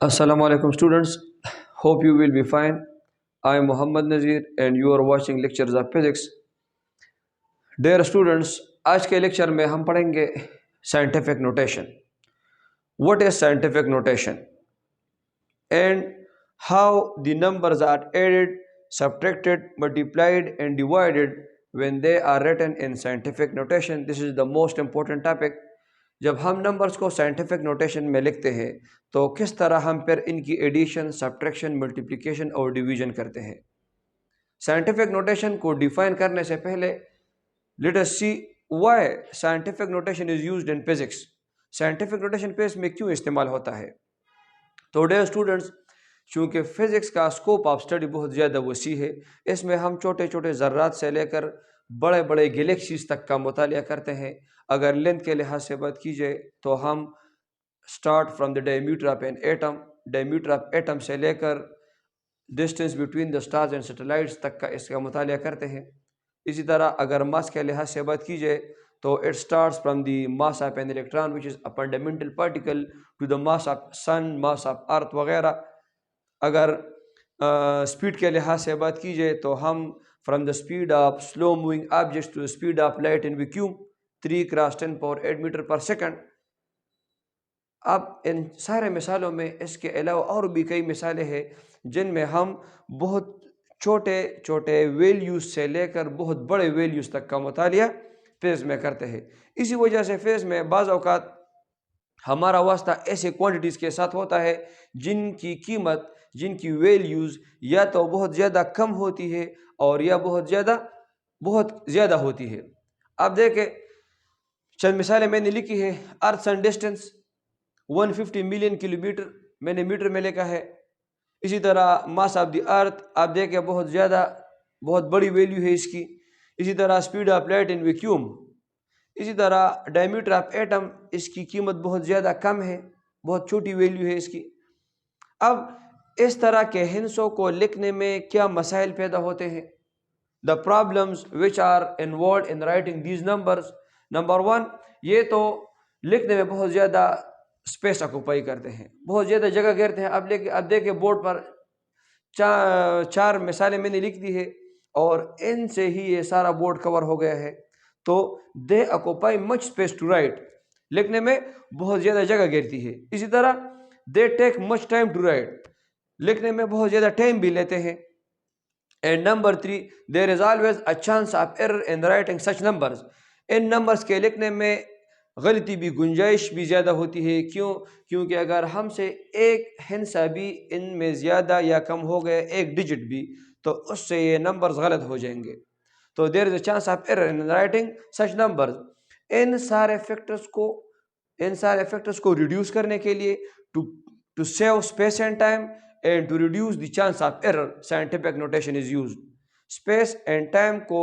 Assalamu alaikum students. Hope you will be fine. I am Muhammad Nazir and you are watching lectures of physics. Dear students, आज के lecture में हम पढ़ेंगे scientific notation. What is scientific notation and how the numbers are added, subtracted, multiplied and divided when they are written in scientific notation. This is the most important topic. जब हम numbers को scientific notation में लिखते हैं तो किस तरह हम फिर इनकी एडिशन, सब्ट्रैक्शन, मल्टीप्लिकेशन और डिवीजन करते हैं। साइंटिफिक नोटेशन को डिफाइन करने से पहले let us see why scientific notation is used in physics. Scientific notation पे इसमें क्यों इस्तेमाल होता है। तो डियर स्टूडेंट्स, चूँकि फ़िज़िक्स का स्कोप ऑफ स्टडी बहुत ज़्यादा वसी है, इसमें हम छोटे छोटे ज़र्रात से लेकर बड़े बड़े गैलेक्सीज तक का मुतालिया करते हैं। अगर लेंथ के लिहाज से बात की जाए तो हम start from the diameter of an atom, diameter of atom से लेकर distance between the stars and satellites तक का इसका मुतालिया करते हैं। इसी तरह अगर मास के लिहाज से बात की जाए तो it starts from the mass of an electron which is a fundamental particle to the mass of sun, mass of earth वगैरह। अगर स्पीड के लिहाज से बात की जाए तो हम from the speed of slow moving objects to the speed of light in vacuum 3 × 10⁻⁸ metre per second. अब इन सारे मिसालों में इसके अलावा और भी कई मिसालें हैं जिनमें हम बहुत छोटे छोटे वैल्यूज़ से लेकर बहुत बड़े वैल्यूज़ तक का मुतालिया फेज़ में करते हैं। इसी वजह से फेज़ में बाज़ औक़ात हमारा वास्ता ऐसे क्वांटिटीज़ के साथ होता है जिनकी कीमत, जिनकी वैल्यूज़ या तो बहुत ज़्यादा कम होती है और या बहुत ज़्यादा होती है। अब देखें, चंद मिसालें मैंने लिखी है। अर्थ सन डिस्टेंस 150 मिलियन किलोमीटर मैंने मीटर में लिखा है। इसी तरह मास ऑफ द अर्थ आप देखें बहुत बड़ी वैल्यू है इसकी। इसी तरह speed of light in vacuum. इसी तरह डायमीटर ऑफ एटम, इसकी कीमत बहुत ज़्यादा कम है, बहुत छोटी वैल्यू है इसकी। अब इस तरह के हिंसों को लिखने में क्या मसाइल पैदा होते हैं। The problems which are involved in writing these numbers. Number 1, ये तो लिखने में बहुत ज़्यादा स्पेस ऑक्यूपाई करते हैं, बहुत ज़्यादा जगह घेरते हैं। अब देखिए बोर्ड पर चार मिसालें मैंने लिख दी है और इनसे ही ये सारा बोर्ड कवर हो गया है। तो they occupy much space to write, लिखने में बहुत ज़्यादा जगह घेरती है। इसी तरह they take much time to write, लिखने में बहुत ज़्यादा टाइम भी लेते हैं। And number 3, there is always a chance of error in writing such numbers. इन नंबर्स के लिखने में गलती भी, गुंजाइश भी ज़्यादा होती है। क्योंकि अगर हमसे एक हिस्सा भी इनमें ज़्यादा या कम हो गया, एक डिजिट भी, तो उससे ये नंबर्स गलत हो जाएंगे। तो there is a chance of error in writing such numbers. इन सारे फैक्टर्स को रिड्यूस करने के लिए, to save space and time and to reduce the chance of error, scientific notation is used. Space and time को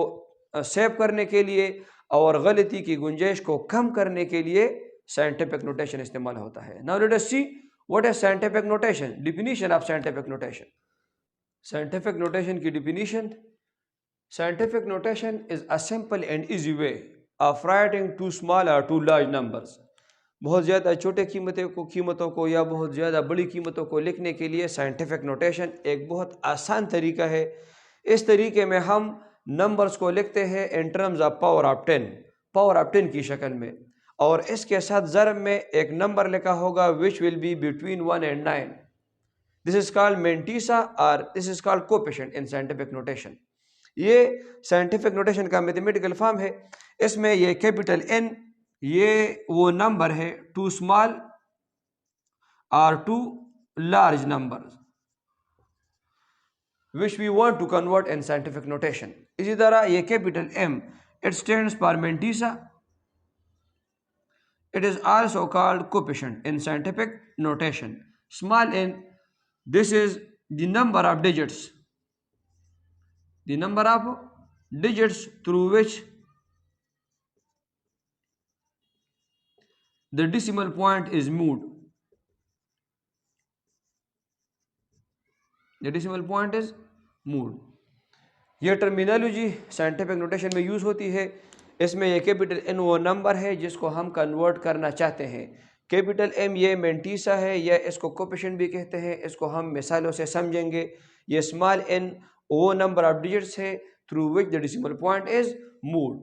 save करने के लिए और गलती की गुंजाइश को कम करने के लिए साइंटिफिक नोटेशन इस्तेमाल होता है। Now let us see what is scientific notation. Definition of scientific notation. Scientific notation की definition: scientific notation is a simple and easy way of writing too small और टू लार्ज नंबर्स। बहुत ज़्यादा छोटे कीमतों को या बहुत ज़्यादा बड़ी कीमतों को लिखने के लिए साइंटिफिक नोटेशन एक बहुत आसान तरीका है। इस तरीके में हम नंबर्स को लिखते हैं in terms of power of 10 की शक्ल में, और इसके साथ ज़रब में एक नंबर लिखा होगा which will be between 1 and 9। This is called mantissa और this is called coefficient in scientific notation. ये साइंटिफिक नोटेशन का मैथमेटिकल फॉर्म है। इसमें ये कैपिटल N ये वो नंबर है टू स्मॉल और too large number which we want to convert in scientific notation. इसी तरह ये capital M, it stands for Mentisa. It is also called coefficient in scientific notation. Small n, this is the number of digits through which the decimal point is moved. The decimal point is moved. यह terminology scientific notation में use होती है। इसमें यह capital N वो number है जिसको हम कन्वर्ट करना चाहते हैं। कैपिटल M ये मेंटीसा है, या इसको कोफिशिएंट भी कहते हैं। इसको हम मिसालों से समझेंगे। ये स्मॉल n वो नंबर ऑफ डिजिट्स है through which the decimal point is moved.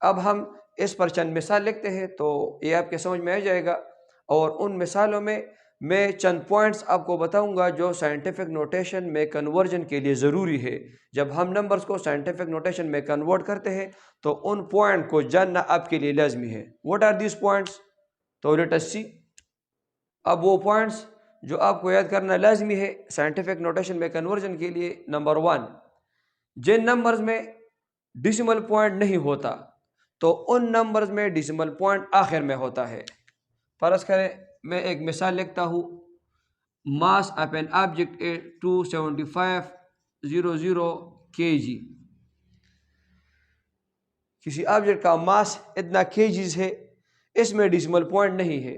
अब हम इस पर चंद मिसाल लिखते हैं तो ये आपके समझ में आ जाएगा। और उन मिसालों में मैं चंद पॉइंट्स आपको बताऊंगा जो साइंटिफिक नोटेशन में कन्वर्जन के लिए ज़रूरी है। जब हम नंबर्स को साइंटिफिक नोटेशन में कन्वर्ट करते हैं तो उन पॉइंट को जानना आपके लिए लाजमी है। What are these points? तो लेट अस सी। अब वो पॉइंट्स जो आपको याद करना लाजमी है साइंटिफिक नोटेशन में कन्वर्जन के लिए। नंबर 1, जिन नंबर्स में डिसिमल पॉइंट नहीं होता तो उन नंबर्स में डिसिमल पॉइंट आखिर में होता है। फर्ज करें मैं एक मिसाल लिखता हूँ। मास of an object A 27500 kg। किसी ऑब्जेक्ट का मास इतना kgs है, इसमें डिसिमल पॉइंट नहीं है,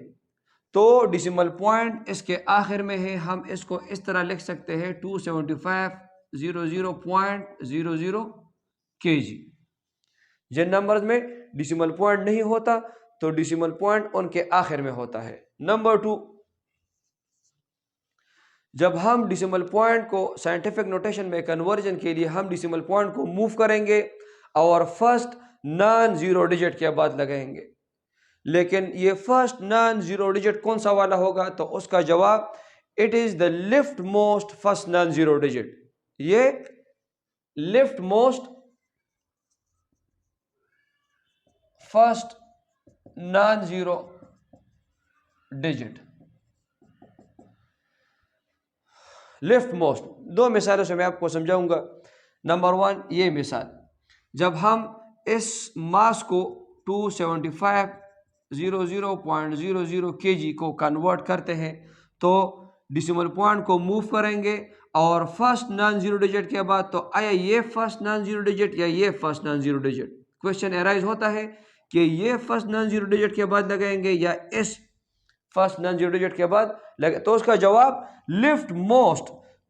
तो डिसिमल पॉइंट इसके आखिर में है। हम इसको इस तरह लिख सकते हैं 27500.00 kg। जिन नंबर्स में डिसिमल पॉइंट नहीं होता तो डिसिमल पॉइंट उनके आखिर में होता है। नंबर 2, जब हम डिसिमल पॉइंट को साइंटिफिक नोटेशन में कन्वर्जन के लिए हम डिसिमल पॉइंट को मूव करेंगे और फर्स्ट नॉन जीरो डिजिट के बाद लगाएंगे। लेकिन ये फर्स्ट नॉन जीरो डिजिट कौन सा वाला होगा? तो उसका जवाब it is the left most first non zero digit. ये left most first non zero digit, left most. दो मिसालों से मैं आपको समझाऊंगा। नंबर 1, ये मिसाल, जब हम इस मास को 27500.00 kg को कन्वर्ट करते हैं तो डिसिमल पॉइंट को मूव करेंगे और फर्स्ट नॉन जीरो डिजिट के बाद तो आया ये फर्स्ट नॉन जीरो डिजिट या ये first non zero digit. Question arise होता है कि ये फर्स्ट नॉन जीरो डिजिट के बाद लगाएंगे या इस फर्स्ट नॉन जीरो डिजिट के बाद लगे, तो उसका जवाब लेफ्ट मोस्ट,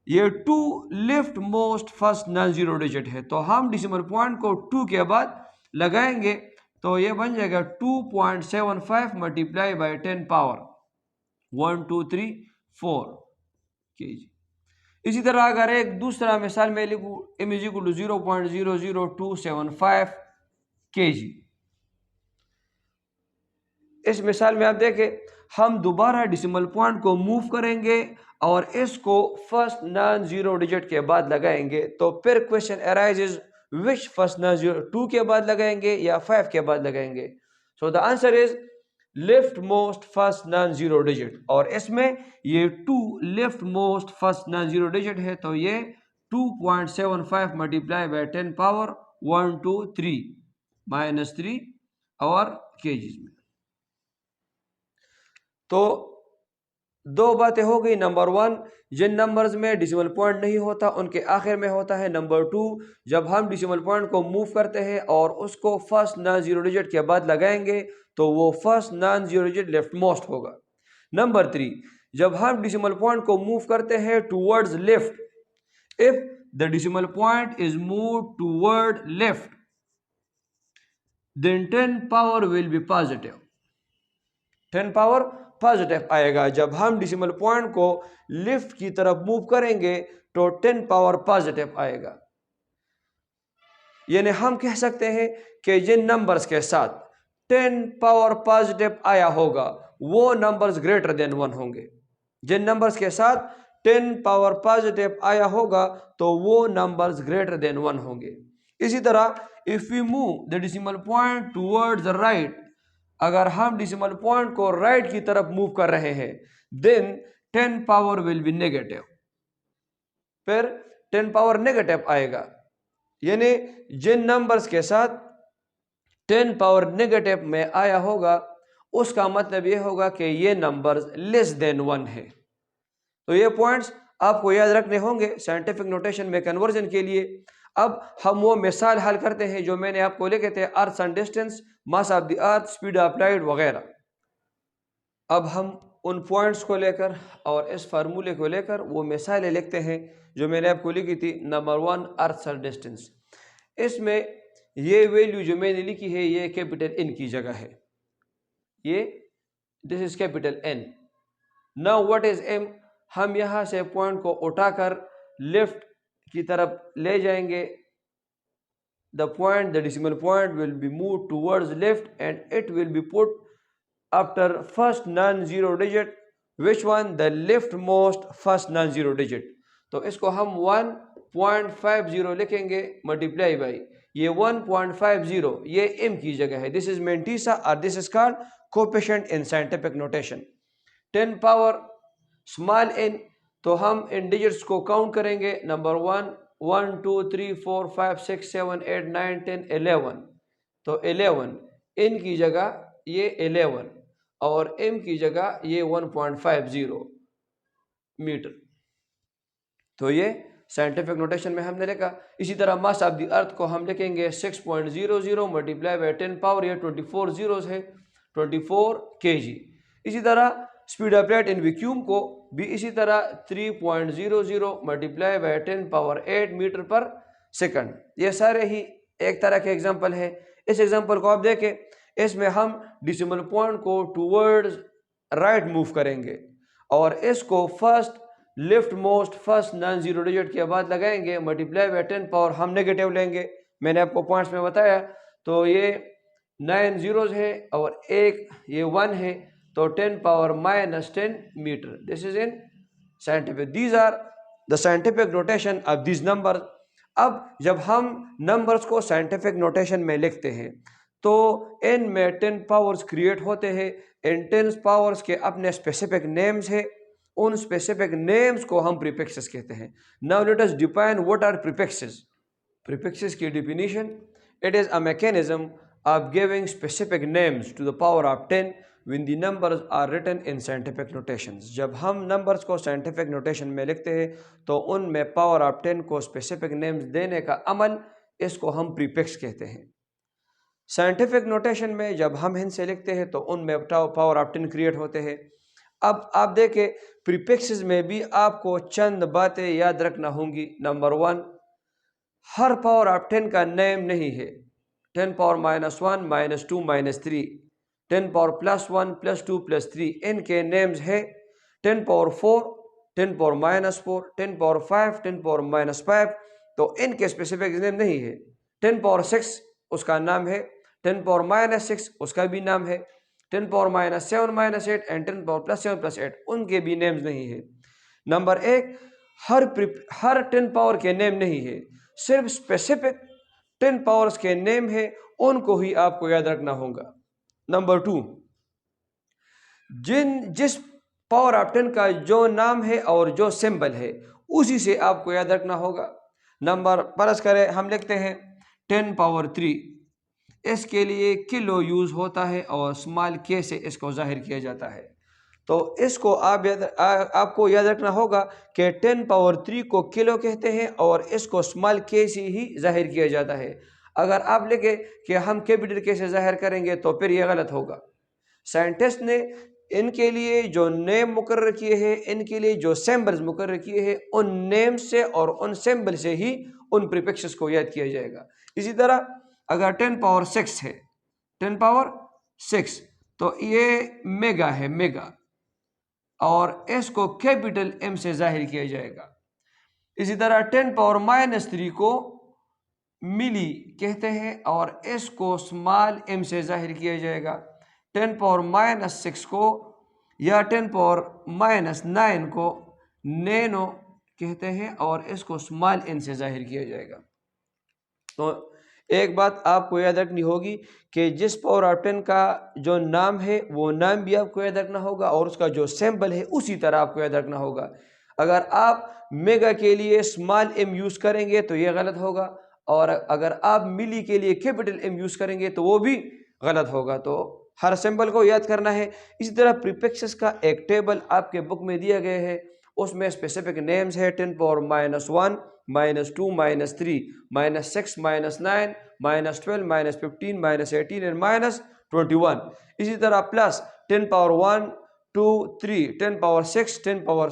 ये 2 left most first non zero digit है। तो हम डिसिमल पॉइंट को 2 के बाद लगाएंगे तो ये बन जाएगा 2.75 मल्टीप्लाई बाई 10 पावर 1234 kg। इसी तरह अगर एक दूसरा मिसाल में लिखूं m = 0.00275 kg। इस मिसाल में आप देखें हम दोबारा डिसिमल पॉइंट को मूव करेंगे और इसको फर्स्ट नॉन जीरो डिजिट के बाद लगाएंगे। तो फिर question arises which first non zero, 2 के बाद लगाएंगे या 5 के बाद लगाएंगे? So the answer is left most first non zero digit. और इसमें ये 2 left most first non zero digit है तो ये 2.75 मल्टीप्लाई बाय 10 पावर 123 -3 और केजीज में। तो दो बातें हो गई। नंबर 1, जिन नंबर्स में डिसिमल पॉइंट नहीं होता उनके आखिर में होता है। नंबर 2, जब हम डिसिमल पॉइंट को मूव करते हैं और उसको फर्स्ट नॉन जीरो डिजिट के बाद लगाएंगे तो वो first non zero digit left most होगा। नंबर 3, जब हम डिसिमल पॉइंट को मूव करते हैं towards left, if the decimal point is move toward left then 10 power will be positive. 10 power positive आएगा। जब हम डिसिमल पॉइंट को लेफ्ट की तरफ मूव करेंगे तो 10 पावर पॉजिटिव आएगा। यानी हम कह सकते हैं कि जिन नंबर्स के साथ 10 पावर पॉजिटिव आया होगा वो नंबर्स ग्रेटर देन 1 होंगे। जिन नंबर्स के साथ 10 पावर पॉजिटिव आया होगा तो वो नंबर्स ग्रेटर देन 1 होंगे। इसी तरह if we move the decimal point towards the right, अगर हम डिसिमल पॉइंट को राइट की तरफ मूव कर रहे हैं then 10 power will be negative, फिर 10 पावर नेगेटिव आएगा। यानी जिन नंबर्स के साथ 10 पावर नेगेटिव में आया होगा उसका मतलब ये होगा कि ये नंबर्स लेस देन 1 है। तो ये पॉइंट्स आपको याद रखने होंगे साइंटिफिक नोटेशन में कन्वर्जन के लिए। अब हम वो मिसाल हल करते हैं जो मैंने आपको लिखे थे, earth sun distance, mass of the earth, speed of light वगैरह। अब हम उन पॉइंट्स को लेकर और इस फार्मूले को लेकर वो मिसालें लिखते हैं जो मैंने आपको लिखी थी। नंबर 1, अर्थ सन डिस्टेंस। इसमें ये वैल्यू जो मैंने लिखी है ये कैपिटल N की जगह है, ये this is capital N। Now what is M? हम यहाँ से पॉइंट को उठाकर लेफ्ट की तरफ ले जाएंगे। the decimal point will be moved towards left and it will be put after first non-zero digit. Which one? The leftmost first non-zero digit। तो इसको हम 1.50 लिखेंगे मल्टीप्लाई बाई ये 1.50, ये M की जगह है। दिस इज मेंटीसा और this is called coefficient in scientific notation. 10 power small n, तो हम इन डिजिट्स को काउंट करेंगे। नंबर 1 1 2 3 4 5 6 7 8 9 10 11। तो 11 n की जगह ये 11 और m की जगह ये 1.50 मीटर। तो ये साइंटिफिक नोटेशन में हमने लिखा। इसी तरह मास ऑफ द अर्थ को हम लिखेंगे 6.00 मल्टीप्लाई बाय 10 पावर, ये 24 जीरोस है, 24 kg। इसी तरह speed of light in vacuum को भी इसी तरह 3.00 multiply by 10 power 8 metre per second. ये सारे ही एक तरह के एग्जांपल है। इस एग्जांपल को आप देखें, इसमें हम डिसिमल पॉइंट को टूवर्ड्स राइट मूव करेंगे और इसको first left most first non zero digit के बाद लगाएंगे मल्टीप्लाई बाय 10 पावर, हम नेगेटिव लेंगे, मैंने आपको पॉइंट्स में बताया। तो ये 9 जीरोज है और एक ये 1 है, तो 10 power -10 metre. This is in scientific, these are the scientific notation of this number. अब जब हम नंबर्स को साइंटिफिक नोटेशन में लिखते हैं तो n में 10 पावर्स क्रिएट होते हैं। इन 10 पावर्स के अपने स्पेसिफिक नेम्स है, उन स्पेसिफिक नेम्स को हम प्रीफिक्सेस कहते हैं। Now let us define what are prefixes. Prefixes की definition, it is a mechanism of giving specific names to the power of 10 when the numbers are written in scientific notations। जब हम numbers को scientific notation में लिखते हैं तो उनमें power of 10 को स्पेसिफिक नेम्स देने का अमल, इसको हम प्रीफिक्स कहते हैं। साइंटिफिक नोटेशन में जब हम इनसे लिखते हैं तो उनमें पावर ऑफ 10 क्रिएट होते हैं। अब आप देखें प्रीफिक्सेस में भी आपको चंद बातें याद रखना होंगी। नंबर 1, हर पावर ऑफ 10 का नेम नहीं है। 10 पावर -1 -2 -3, 10 पावर +1 +2 +3, इनके नेम्स है 10 पावर 4, 10 पावर -4, 10 पावर 5, 10 पावर -5, तो इनके स्पेसिफिक नेम नहीं है। 10 पावर 6 उसका नाम है, 10 पावर -6 उसका भी नाम है, 10 पावर -7 -8 एंड 10 पावर +7 +8 उनके भी नेम्स नहीं है। नंबर 1, हर 10 पावर के नेम नहीं है, सिर्फ स्पेसिफिक 10 पावर्स के नेम है, उनको ही आपको याद रखना होगा। नंबर 2, जिस पावर ऑफ 10 का जो नाम है और जो सिंबल है उसी से आपको याद रखना होगा। नंबर परस करें, हम लिखते हैं 10 पावर 3, इसके लिए किलो यूज होता है और स्मॉल के से इसको जाहिर किया जाता है। तो इसको आपको याद रखना होगा कि 10 पावर 3 को किलो कहते हैं और इसको स्मॉल के से ही जाहिर किया जाता है। अगर आप लिखे कि हम कैपिटल के से जाहिर करेंगे तो फिर यह गलत होगा। साइंटिस्ट ने इनके लिए जो नेम मुकर्रर किए हैं, इनके लिए जो सिंबल्स मुकर्रर किए हैं, उन नेम से और उन सिंबल से ही उन प्रीफिक्सेस को याद किया जाएगा। इसी तरह अगर 10 पावर 6 है, 10 पावर 6, तो ये मेगा है, मेगा, और इसको कैपिटल M से जाहिर किया जाएगा। इसी तरह 10 पावर -3 को मिली कहते हैं और इसको स्मॉल m से जाहिर किया जाएगा। 10 पावर -6 को या 10 पावर -9 को नैनो कहते हैं और इसको स्मॉल n से जाहिर किया जाएगा। तो एक बात आपको याद रखनी होगी कि जिस पावर ऑफ 10 का जो नाम है वो नाम भी आपको याद रखना होगा और उसका जो सिंबल है उसी तरह आपको याद रखना होगा। अगर आप मेगा के लिए स्मॉल m यूज़ करेंगे तो ये गलत होगा और अगर आप मिली के लिए कैपिटल M यूज़ करेंगे तो वो भी गलत होगा। तो हर सिंबल को याद करना है। इसी तरह प्रीफिक्सेस का एक टेबल आपके बुक में दिया गया है, उसमें स्पेसिफिक नेम्स है 10 पावर -1 -2 -3 -6 -9 -12 -15 -18 एंड -21। इसी तरह plus 10 power 1 2 3 10 power 6 10 power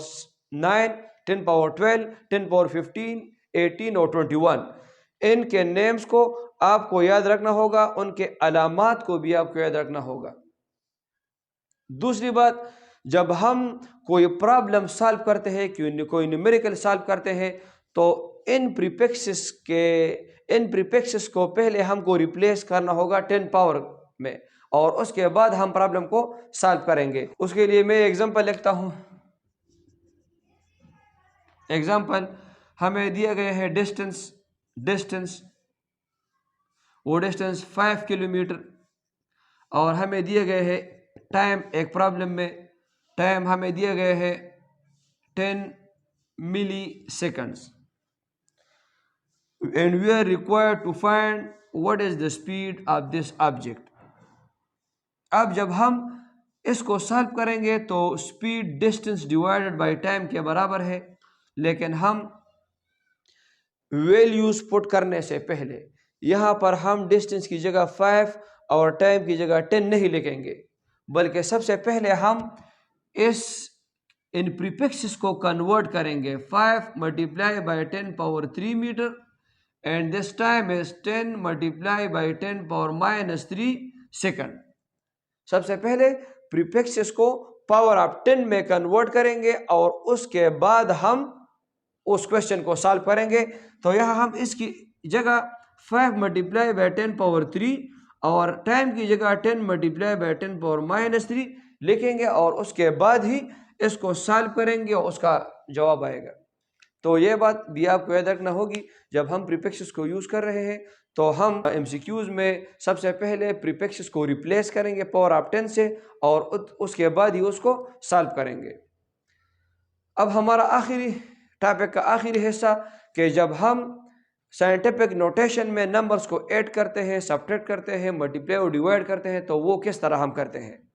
9 10 power 12 10 power 15 18 और 21। इनके नेम्स को आपको याद रखना होगा, उनके अलामात को भी आपको याद रखना होगा। दूसरी बात, जब हम कोई प्रॉब्लम सॉल्व करते हैं, कोई न्यूमेरिकल सॉल्व करते हैं, तो इन प्रीफिक्सेस को पहले हमको रिप्लेस करना होगा 10 पावर में, और उसके बाद हम प्रॉब्लम को सॉल्व करेंगे। उसके लिए मैं एग्जांपल लिखता हूं। एग्जांपल हमें दिया गया है डिस्टेंस वो डिस्टेंस 5 किलोमीटर, और हमें दिया गया है टाइम, एक प्रॉब्लम में टाइम हमें दिया गया है 10 milliseconds, and we are required to find what is the speed of this object. अब जब हम इसको सॉल्व करेंगे तो speed distance divided by time के बराबर है, लेकिन हम वैल्यूज पुट करने से पहले यहाँ पर हम डिस्टेंस की जगह 5 और टाइम की जगह 10 नहीं लिखेंगे, बल्कि सबसे पहले हम इन प्रीफिक्सेस को कन्वर्ट करेंगे। 5 multiply by 10 power 3 metre, and this time is 10 multiply by 10 power -3 second. सबसे पहले प्रीफिक्सेस को पावर ऑफ 10 में कन्वर्ट करेंगे और उसके बाद हम उस क्वेश्चन को सॉल्व करेंगे। तो यहाँ हम इसकी जगह 5 मल्टीप्लाई बाय 10 पावर 3 और टाइम की जगह 10 मल्टीप्लाई बाय 10 पावर -3 लिखेंगे, और उसके बाद ही इसको सॉल्व करेंगे और उसका जवाब आएगा। तो ये बात भी आपको याद रखना होगी, जब हम प्रीफिक्सेस को यूज़ कर रहे हैं तो हम एमसीक्यूज़ में सबसे पहले प्रीफिक्सेस को रिप्लेस करेंगे पावर ऑफ 10 से, और उसके बाद ही उसको सॉल्व करेंगे। अब हमारा आखिरी टॉपिक का आखिरी हिस्सा, कि जब हम साइंटिफिक नोटेशन में नंबर्स को ऐड करते हैं, सब्ट्रैक्ट करते हैं, मल्टीप्लाई और डिवाइड करते हैं, तो वो किस तरह हम करते हैं।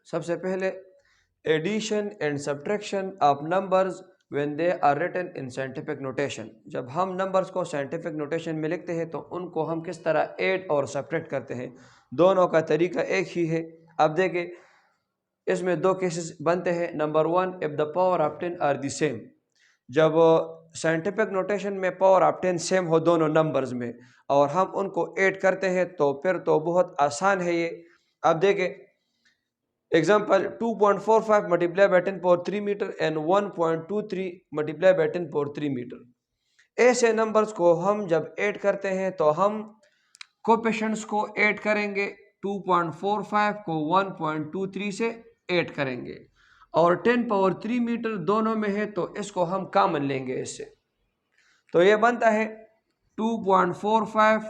सबसे पहले addition and subtraction of numbers when they are written in scientific notation. जब हम नंबर्स को साइंटिफिक नोटेशन में लिखते हैं तो उनको हम किस तरह ऐड और सब्ट्रैक्ट करते हैं, दोनों का तरीका एक ही है। अब देखिए, इसमें दो केसेस बनते हैं। Number 1, if the power of 10 are the same. जब साइंटिफिक नोटेशन में पावर ऑफ 10 सेम हो दोनों नंबर्स में और हम उनको ऐड करते हैं तो फिर तो बहुत आसान है ये। अब देखें example, 2.45 multiply by 10 power 3 metre and 1.23 multiply by 10 power 3 metre. ऐसे नंबर्स को हम जब ऐड करते हैं तो हम कोएफिशिएंट्स को ऐड करेंगे। 2.45 को 1.23 से ऐड करेंगे, और 10 पावर 3 मीटर दोनों में है तो इसको हम कॉमन लेंगे इससे। तो ये बनता है 2.45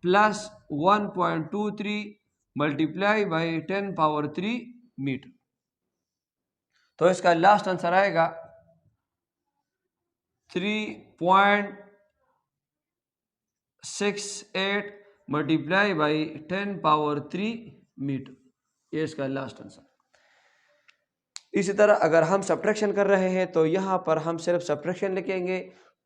plus 1.23 multiply by 10 power 3 metre. तो इसका लास्ट आंसर आएगा 3.68 मल्टीप्लाई बाई 10 पावर 3 मीटर। ये इसका लास्ट आंसर। इसी तरह अगर हम सब्ट्रैक्शन कर रहे हैं तो यहाँ पर हम सिर्फ सब्ट्रैक्शन लिखेंगे।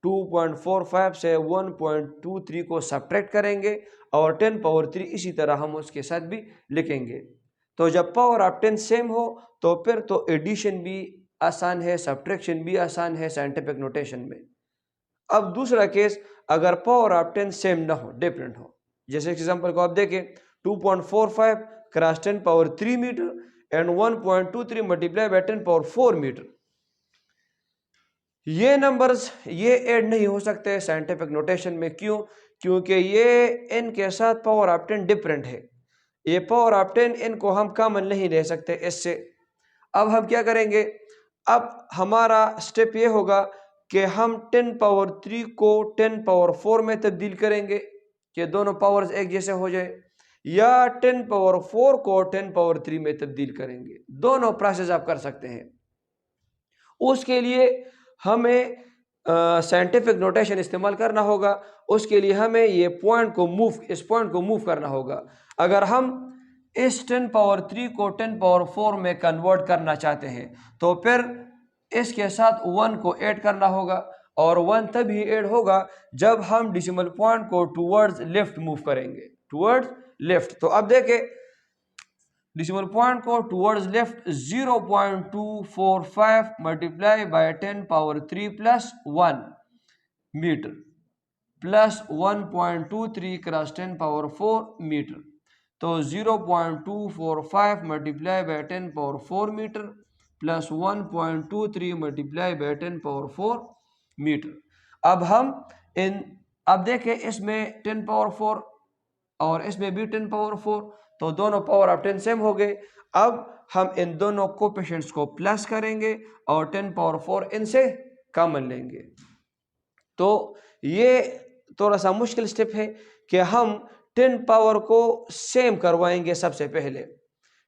2.45 से 1.23 को सब्ट्रैक्ट करेंगे और 10 पावर 3 इसी तरह हम उसके साथ भी लिखेंगे। तो जब पावर ऑफ 10 सेम हो तो फिर तो एडिशन भी आसान है, सब्ट्रैक्शन भी आसान है साइंटिफिक नोटेशन में। अब दूसरा केस, अगर पावर ऑफ 10 सेम ना हो, डिफरेंट हो, जैसे एग्जांपल को आप देखें 2.45 cross 10 power 3 metre and 1.23 multiply by 10 power 4 metre. ये नंबर्स ये ऐड नहीं हो सकते साइंटिफिक नोटेशन में। क्यों? क्योंकि ये इनके साथ पावर ऑफ 10 डिफरेंट है। ये पावर ऑफ 10 इनको हम कॉमन नहीं ले सकते इससे। अब हम क्या करेंगे, अब हमारा स्टेप ये होगा कि हम 10 पावर 3 को 10 पावर 4 में तब्दील करेंगे कि दोनों पावर्स एक जैसे हो जाए, या 10 पावर 4 को 10 पावर 3 में तब्दील करेंगे। दोनों प्रोसेस आप कर सकते हैं। उसके लिए हमें साइंटिफिक नोटेशन इस्तेमाल करना होगा। उसके लिए हमें ये इस पॉइंट को मूव करना होगा। अगर हम इस 10 पावर 3 को 10 पावर 4 में कन्वर्ट करना चाहते हैं तो फिर इसके साथ 1 को ऐड करना होगा, और 1 तभी ऐड होगा जब हम डेसिमल पॉइंट को टुवर्ड्स लेफ्ट मूव करेंगे, टुवर्ड्स लेफ्ट। तो अब देखें डेसिमल पॉइंट को towards left 0.245 multiply by 10 power 3 plus 1 metre plus 1.23 cross 10 power 4 metre. तो 0.245 multiply by 10 power 4 metre plus 1.23 multiply by 10 power 4 metre. अब देखें इसमें 10 पावर 4 और इसमें भी 10 पावर 4, तो दोनों पावर ऑफ 10 सेम हो गए। अब हम इन दोनों कोएफिशिएंट्स को प्लस करेंगे और 10 पावर 4 इनसे कॉमन लेंगे। तो ये थोड़ा सा मुश्किल स्टेप है कि हम 10 पावर को सेम करवाएंगे। सबसे पहले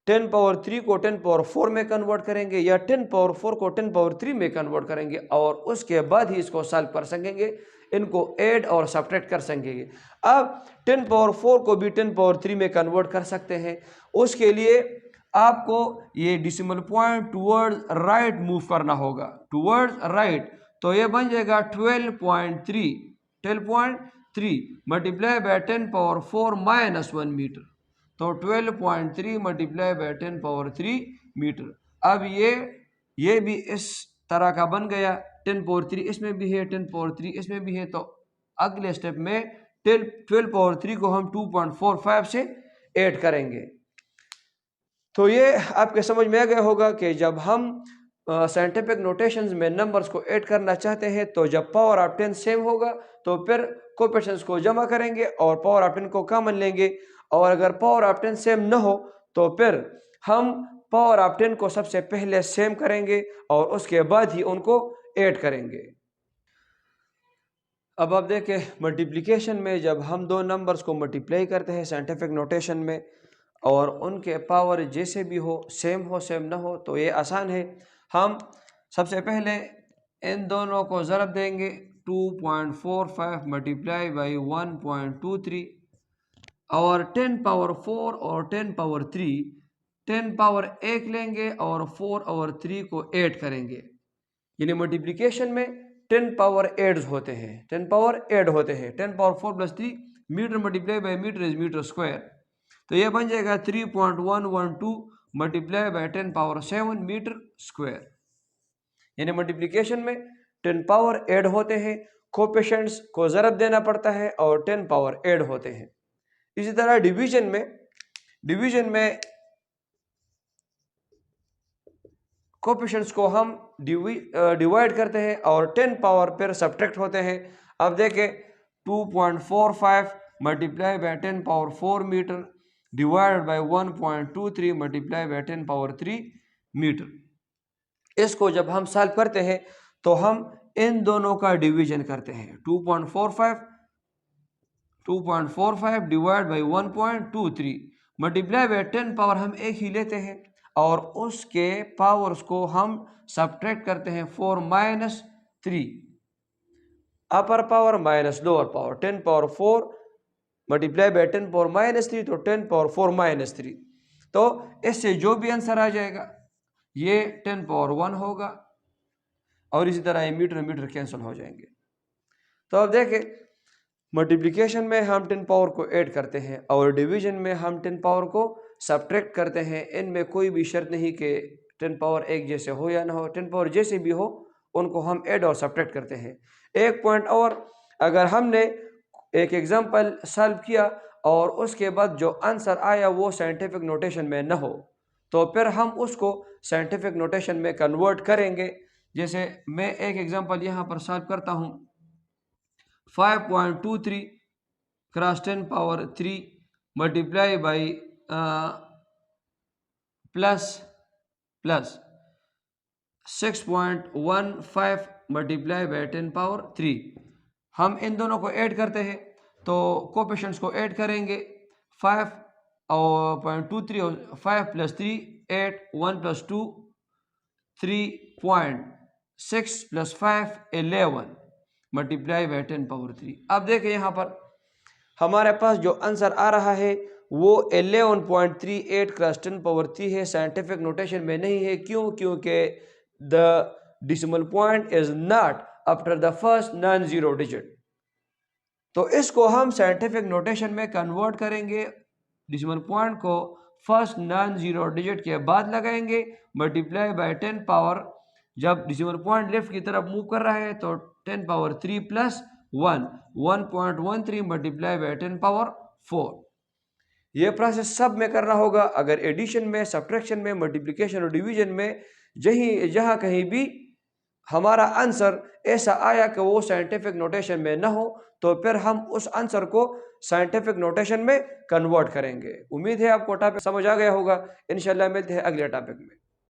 10 पावर 3 को 10 पावर 4 में कन्वर्ट करेंगे या 10 पावर 4 को 10 पावर 3 में कन्वर्ट करेंगे और उसके बाद ही इसको सॉल्व कर सकेंगे, इनको ऐड और सब्ट्रैक्ट कर सकेंगे। अब 10 पावर 4 को भी 10 पावर 3 में कन्वर्ट कर सकते हैं। उसके लिए आपको ये decimal point towards right move करना होगा, टुवर्ड्स राइट। तो ये बन जाएगा 12.3 multiply by 10 power 4 minus 1 metre. तो 12.3 मल्टीप्लाई बाय 10 पावर 3 मीटर। अब ये भी इस तरह का बन गया। 10 पावर 3 इसमें भी है, 10 पावर 3 इसमें भी है। तो अगले स्टेप में 12 पावर 3 को हम 2.45 से ऐड करेंगे। तो ये आपके समझ में आ गया होगा कि जब हम साइंटिफिक नोटेशंस में नंबर्स को ऐड करना चाहते हैं तो जब पावर ऑफ 10 सेम होगा तो फिर कोएफिशिएंट्स को जमा करेंगे और पावर ऑफ 10 को कॉमन लेंगे। और अगर पावर ऑफ 10 सेम न हो तो फिर हम पावर ऑफ 10 को सबसे पहले सेम करेंगे और उसके बाद ही उनको ऐड करेंगे। अब आप देखें मल्टीप्लिकेशन में जब हम दो नंबर्स को मल्टीप्लाई करते हैं साइंटिफिक नोटेशन में और उनके पावर जैसे भी हो सेम न हो तो ये आसान है। हम सबसे पहले इन दोनों को ज़रब देंगे। 2.45 मल्टीप्लाई बाई 1.23 और 10 पावर 4 और 10 पावर 3, 10 पावर 1 लेंगे और 4 और 3 को ऐड करेंगे। यानी मल्टीप्लिकेशन में 10 पावर एड्स होते हैं, 10 पावर ऐड होते हैं। 10 power 4 plus 3 metre multiply by metre is metre square. तो ये बन जाएगा 3.112 multiply by 10 power 7 metre square. यानी मल्टीप्लिकेशन में 10 पावर ऐड होते हैं, कोएफिशिएंट्स को ज़रब देना पड़ता है और 10 पावर ऐड होते हैं। इसी तरह डिवीजन में कोएफिशिएंट्स को हम डिवाइड करते हैं और 10 पावर पर सब्ट्रैक्ट होते हैं। अब देखें 2.45 multiply by 10 power 4 metre divided by 1.23 multiply by 10 power 3 metre. इसको जब हम सॉल्व करते हैं तो हम इन दोनों का डिवीजन करते हैं। 2.45 divide by 1.23 multiply by 10 power हम एक ही लेते हैं और उसके पावर्स को हम सब्ट्रैक्ट करते हैं। 4 minus 3 upper power minus lower power. 10 power 4 multiply by 10 power minus 3 तो 10 पावर 4 माइनस 3। तो इससे जो भी आंसर आ जाएगा ये 10 पावर 1 होगा और इसी तरह ये मीटर कैंसिल हो जाएंगे। तो अब देखें मल्टीप्लिकेशन में हम 10 पावर को ऐड करते हैं और डिवीजन में हम 10 पावर को सब्ट्रैक्ट करते हैं। इनमें कोई भी शर्त नहीं कि 10 पावर एक जैसे हो या ना हो, 10 पावर जैसे भी हो उनको हम ऐड और सब्ट्रैक्ट करते हैं। एक पॉइंट और, अगर हमने एक एग्जाम्पल सॉल्व किया और उसके बाद जो आंसर आया वो साइंटिफिक नोटेशन में न हो तो फिर हम उसको साइंटिफिक नोटेशन में कन्वर्ट करेंगे। जैसे मैं एक एग्जाम्पल यहाँ पर सॉल्व करता हूँ। 5.23 cross 10 power 3 multiply by plus 6.15 multiply by 10 power 3। हम इन दोनों को ऐड करते हैं तो कोएफिशिएंट्स को ऐड करेंगे। 5 और 0.23 और 5 plus 3 8, 1 plus 2 3.6 plus 5 11 multiply by 10 power 3। अब देखें यहाँ पर हमारे पास जो आंसर आ रहा है वो 11.38 क्रॉस 10 पावर 3 है। साइंटिफिक नोटेशन में नहीं है। क्यों? क्योंकि the decimal point is not after the first non zero digit. तो इसको हम साइंटिफिक नोटेशन में कन्वर्ट करेंगे। डेसिमल पॉइंट को फर्स्ट नॉन जीरो डिजिट के बाद लगाएंगे मल्टीप्लाई बाय 10 पावर। जब डेसिमल पॉइंट लेफ्ट की तरफ मूव कर रहा है तो 10 power 3 plus 1 1.13 multiply by 10 power 4। ये प्रोसेस सब में करना होगा। अगर एडिशन में, सब्ट्रैक्शन में, मल्टीप्लिकेशन और डिवीजन में जहाँ कहीं भी हमारा आंसर ऐसा आया कि वो साइंटिफिक नोटेशन में ना हो, तो फिर हम उस आंसर को साइंटिफिक नोटेशन में कन्वर्ट करेंगे। उम्मीद है आपको टॉपिक समझ आ गया होगा। इंशाल्लाह मिलते हैं अगले टॉपिक में।